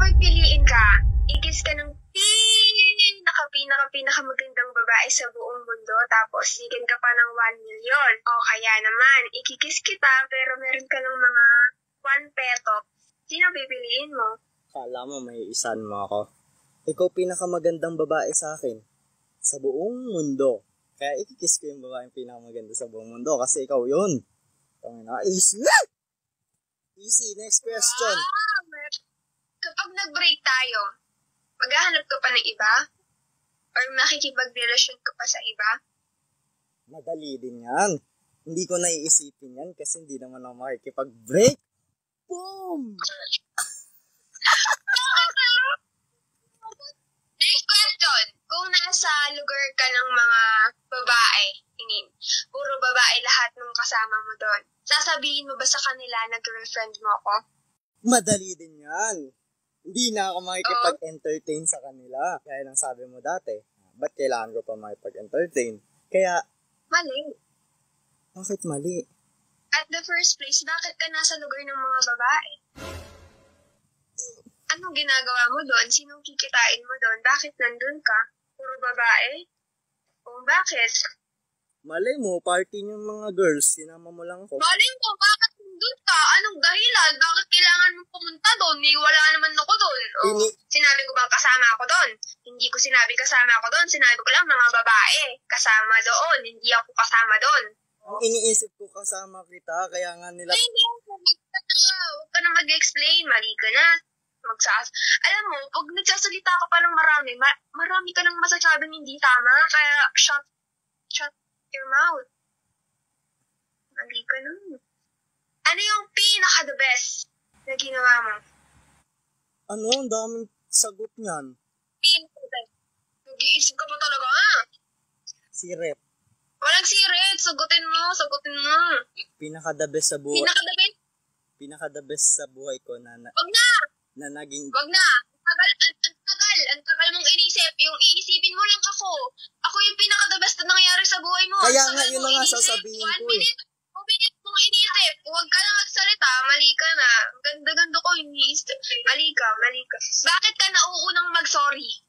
pipiliin ka, i-kiss ka ng pinaka magandang babae sa buong mundo, tapos bigyan ka pa ng 1 million. O kaya naman, ikikis kita pero meron ka ng mga 1 peso. Sino pipiliin mo? Kala mo may isan mo ako. Ikaw pinakamagandang babae sa akin. Sa buong mundo. Kaya ikikis ko yung babaeng pinakamaganda sa buong mundo kasi ikaw yun. Easy! Easy, next question. Wow. Kapag nag-break tayo, maghahanap ka pa ng iba? Or makikipagrelasyon ka pa sa iba? Madali din yan. Hindi ko naiisipin yan kasi hindi naman ako makikipag-break. Boom! Next question. Kung nasa lugar ka ng mga babae, puro babae lahat ng kasama mo doon, sasabihin mo ba sa kanila na girlfriend mo ako? Madali din yan. Hindi na ako makikipag-entertain sa kanila. Kaya lang sabi mo dati, ba't kailangan ko pa makipag-entertain? Kaya, Mali. bakit mali? At the first place, bakit ka nasa lugar ng mga babae? Anong ginagawa mo doon? Sinong kikitain mo doon? Bakit nandun ka? Puro babae? O bakit? Malay mo, party yung mga girls, sinama mo lang ako. Malay mo, bakit nandun ka? Anong dahilan? Bakit kailangan mo pumunta doon? Wala naman ako doon. O, sinabi ko bang kasama ako doon? Hindi ko sinabi kasama ako doon. Sinabi ko lang mga babae. Kasama doon. Hindi ako kasama doon. Ang iniisip ko kasama kita, kaya nga nila... Ay, hindi. Huwag ka na mag-explain. Mali ka na. Alam mo, pag nagsasalita ka pa ng marami ka nang masasabing hindi tama. Kaya, shut your mouth. Mali ka na. Ano yung pinaka-the best na ginawa mo? Ano? Ang daming sagot niyan. Pinaka-the best. Nag-iisip ka pa talaga, ha? Sirep. Walang sirit. Sagutin mo. Pinaka-the best sa buhay. Pinaka-the best? Pinaka-the best sa buhay ko na Wag na! na naging... Wag na! Ang tagal mong inisip. Yung iisipin mo lang ako. Ako yung pinaka-the best na nangyari sa buhay mo. Kaya nga yun na nga sasabihin ko eh. 2 minutes mong inisip. Huwag ka na magsalita. Mali ka na. Ganda-ganda ko iniisip. Mali ka. Bakit ka nauunang mag-sorry?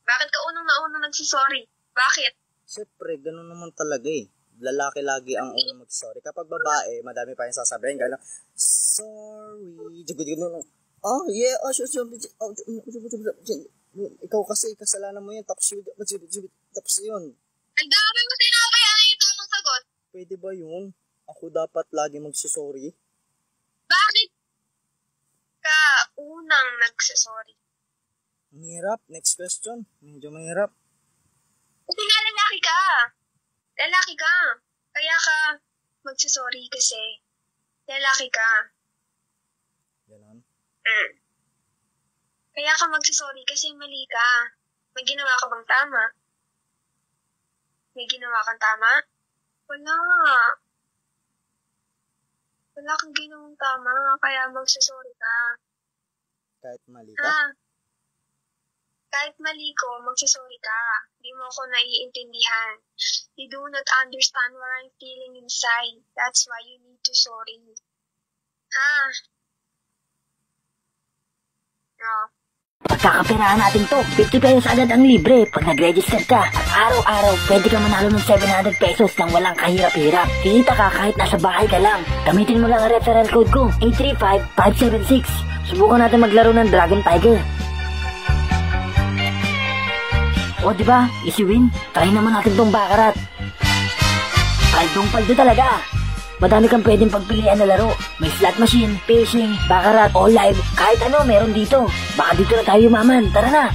Bakit ka naunang nagsisorry? Bakit? Siyempre, ganun naman talaga eh. Lalaki lagi ang unang mag-sorry. Kapag babae, madami pa yung sasabihin. Gano'n, sorry. Oh, yeah. Ikaw kasi, kasalanan mo yan. Tapos yun. Ang dami mo sinabi. Ano yung tamang sagot? Pwede ba yun? Ako dapat lagi magsusorry? Bakit ka unang nagsasorry? Ang hirap. Next question. Medyo mahirap. Kasi nga lalaki ka. Kaya ka magsasorry kasi lalaki ka. Ganon? Kaya ka magsasorry kasi mali ka. May ginawa ka bang tama? May ginawa kang tama? Wala. Wala kang ginawang tama, kaya magsasorry ka. Kahit mali ka? Kahit mali ko, magsasorry ka. Di mo ako naiintindihan. You do not understand what I'm feeling inside. That's why you need to sorry. Ha? No. Pagkakapirahan natin to, 50 pesos agad ang libre pag nag-register ka. At araw-araw, pwede ka manalo ng 700 pesos nang walang kahirap-hirap. Kikita ka kahit nasa bahay ka lang. Gamitin mo lang ang referral code ko, 835576. Subukan natin maglaro ng Dragon Tiger. O diba, easy win? Try naman natin tong bakarat. Paldong-paldo talaga. Madami kang pwedeng pagpilian na laro. May slot machine, fishing, bakarat, all live. Kahit ano meron dito. Baka dito na tayo maman. Tara na!